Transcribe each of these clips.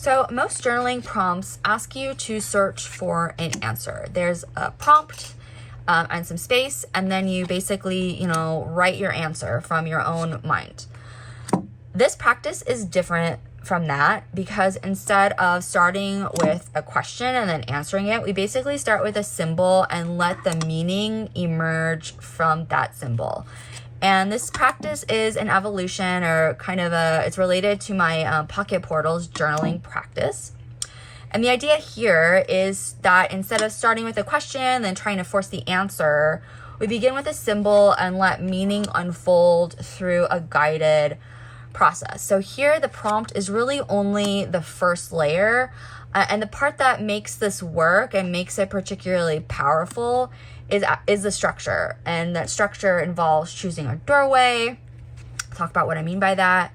So most journaling prompts ask you to search for an answer. There's a prompt and some space, and then you basically, write your answer from your own mind. This practice is different from that because instead of starting with a question and then answering it, we basically start with a symbol and let the meaning emerge from that symbol. And this practice is an evolution, or it's related to my Pocket Portals journaling practice. And the idea here is that instead of starting with a question and then trying to force the answer, we begin with a symbol and let meaning unfold through a guided process. So here the prompt is really only the first layer. And the part that makes this work and makes it particularly powerful is the structure. And that structure involves choosing a doorway. I'll talk about what I mean by that.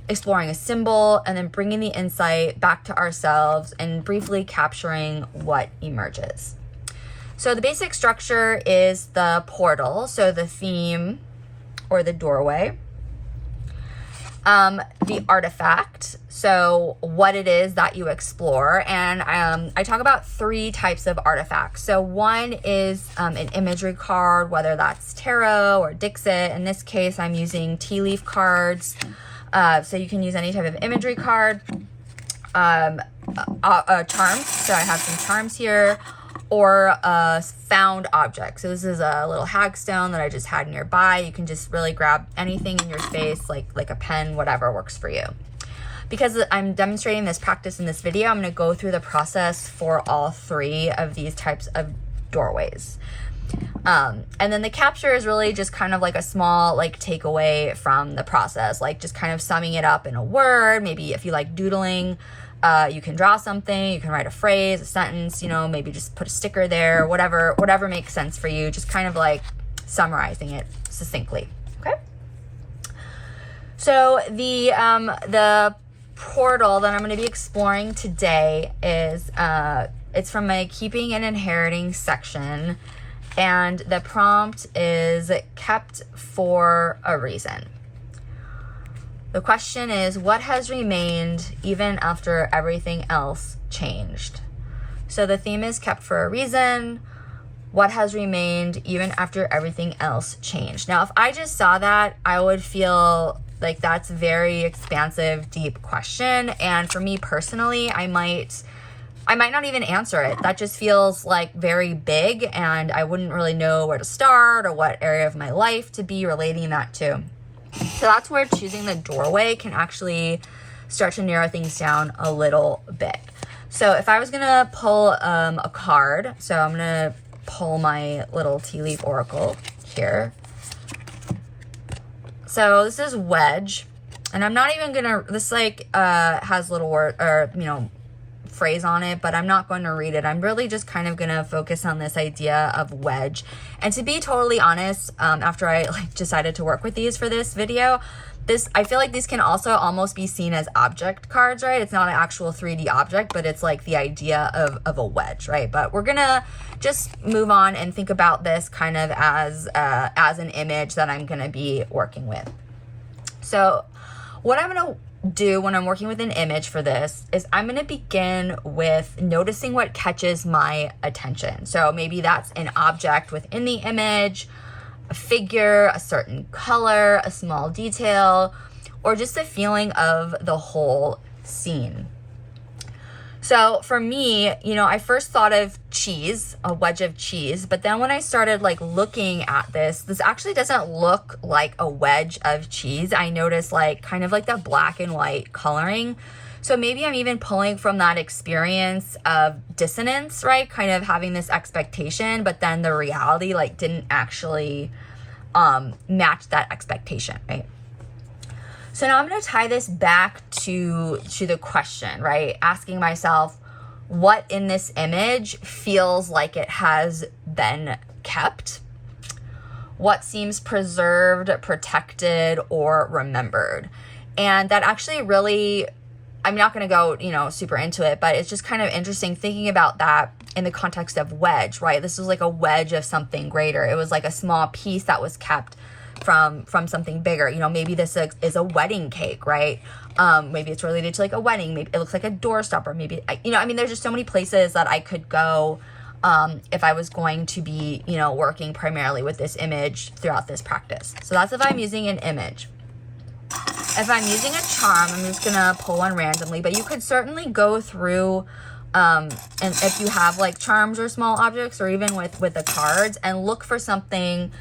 Exploring a symbol, and then bringing the insight back to ourselves and briefly capturing what emerges. So the basic structure is the portal, so the theme or the doorway. The artifact, so what it is that you explore. And I talk about 3 types of artifacts. So one is an imagery card, whether that's tarot or Dixit. In this case, I'm using tea leaf cards. So you can use any type of imagery card. Charms, so I have some charms here. Or a found object. So this is a little hagstone that I just had nearby. You can just really grab anything in your space, like a pen, whatever works for you. Because I'm demonstrating this practice in this video, I'm going to go through the process for all 3 of these types of doorways. And then the capture is really just kind of like a small takeaway from the process, like just kind of summing it up in a word. Maybe if you like doodling, you can draw something, you can write a phrase, a sentence, maybe just put a sticker there, whatever makes sense for you, just kind of like summarizing it succinctly. Okay. So the portal that I'm going to be exploring today is, it's from my keeping and inheriting section. And the prompt is kept for a reason. The question is, what has remained even after everything else changed? So the theme is kept for a reason. What has remained even after everything else changed? Now, if I just saw that, I would feel like that's a very expansive, deep question. And for me personally, I might not even answer it. That just feels like very big, and I wouldn't really know where to start or what area of my life to be relating that to. So that's where choosing the doorway can actually start to narrow things down a little bit. So if I was going to pull a card, so I'm going to pull my little tea leaf oracle here. So this is wedge, and I'm not even going to, this has little word or, phrase on it, but I'm not going to read it. I'm really just kind of going to focus on this idea of wedge. And to be totally honest, after I decided to work with these for this video, I feel like these can also almost be seen as object cards, right? It's not an actual 3D object, but it's like the idea of a wedge, right? But we're gonna just move on and think about this kind of as an image that I'm gonna be working with. So what I'm gonna do when I'm working with an image for this is I'm going to begin with noticing what catches my attention. So maybe that's an object within the image, a figure, a certain color, a small detail, or just the feeling of the whole scene. So for me, I first thought of cheese, a wedge of cheese, but then when I started looking at this actually doesn't look like a wedge of cheese. I noticed kind of the black and white coloring. So maybe I'm even pulling from that experience of dissonance, right? Kind of having this expectation, but then the reality didn't actually match that expectation, right? So now I'm going to tie this back to the question, right? Asking myself, what in this image feels like it has been kept? What seems preserved, protected, or remembered? And that actually really, I'm not going to go, super into it, but it's just kind of interesting thinking about that in the context of wedge, right? This was a wedge of something greater. It was a small piece that was kept, from something bigger. You know, maybe this is a wedding cake, right? Maybe it's related to like a wedding. Maybe it looks like a doorstopper. Maybe, you know, I mean, there's just so many places that I could go if I was going to be, you know, working primarily with this image throughout this practice. So that's if I'm using an image. If I'm using a charm, I'm just gonna pull one randomly, but you could certainly go through and if you have like charms or small objects, or even with the cards, and look for something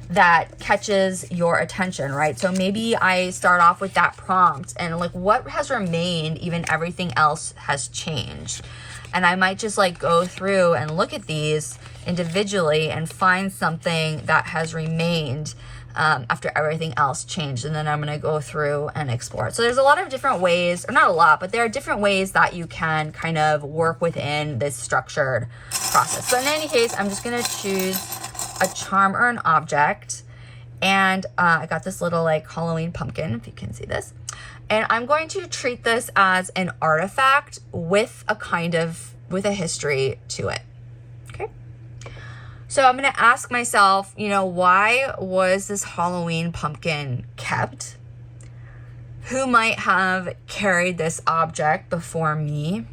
that catches your attention, right? So maybe I start off with that prompt and like, what has remained even everything else has changed? And I might just like go through and look at these individually and find something that has remained after everything else changed. And then I'm going to go through and explore it. So there's a lot of different ways, or not a lot, but there are different ways that you can kind of work within this structured process. So in any case, I'm just going to choose a charm or an object. And I got this little like Halloween pumpkin, if you can see this. And I'm going to treat this as an artifact with a history to it. Okay. So I'm going to ask myself, you know, why was this Halloween pumpkin kept? Who might have carried this object before me?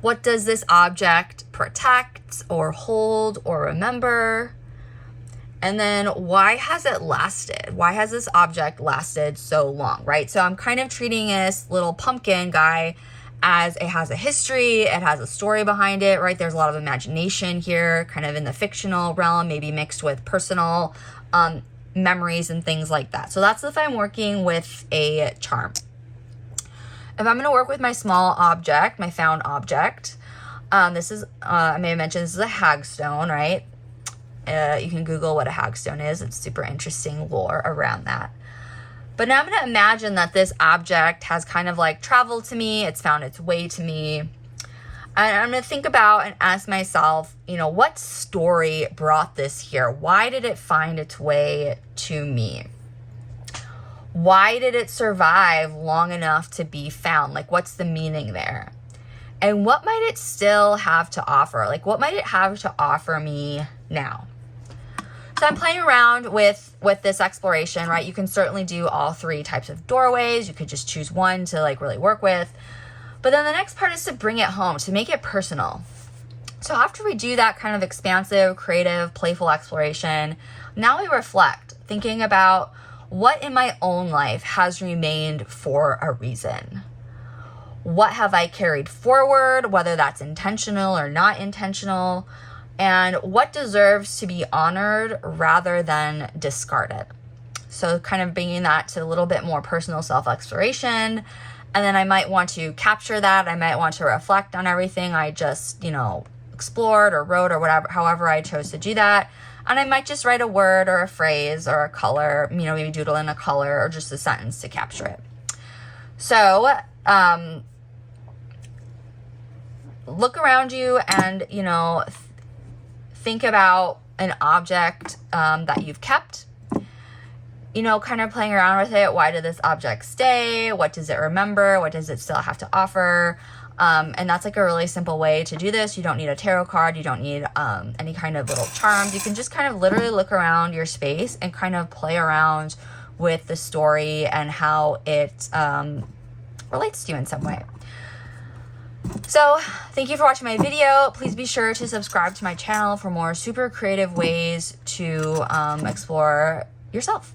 What does this object protect or hold or remember? And then why has it lasted? Why has this object lasted so long, right? So I'm kind of treating this little pumpkin guy as it has a history, it has a story behind it, right? There's a lot of imagination here, kind of in the fictional realm, maybe mixed with personal memories and things like that. So that's if I'm working with a charm. If I'm gonna work with my small object, my found object, this is, I may have mentioned this is a hagstone, right? You can Google what a hagstone is. It's super interesting lore around that. But now I'm going to imagine that this object has kind of like traveled to me. It's found its way to me. And I'm going to think about and ask myself, you know, what story brought this here? Why did it find its way to me? Why did it survive long enough to be found? Like, what's the meaning there? And what might it still have to offer? Like, what might it have to offer me now? So I'm playing around with this exploration, right? You can certainly do all three types of doorways. You could just choose one to like really work with. But then the next part is to bring it home, to make it personal. So after we do that kind of expansive, creative, playful exploration, now we reflect, thinking about what in my own life has remained for a reason. What have I carried forward, whether that's intentional or not intentional? And what deserves to be honored rather than discarded. So kind of bringing that to a little bit more personal self-exploration. And then I might want to capture that. I might want to reflect on everything I just, you know, explored or wrote or whatever, however I chose to do that. And I might just write a word or a phrase or a color, you know, maybe doodle in a color or just a sentence to capture it. So, look around you and, you know, think about an object that you've kept, you know, kind of playing around with it. Why did this object stay? What does it remember? What does it still have to offer? And that's like a really simple way to do this. You don't need a tarot card. You don't need any kind of little charms. You can just kind of literally look around your space and kind of play around with the story and how it relates to you in some way. So thank you for watching my video. Please be sure to subscribe to my channel for more super creative ways to explore yourself.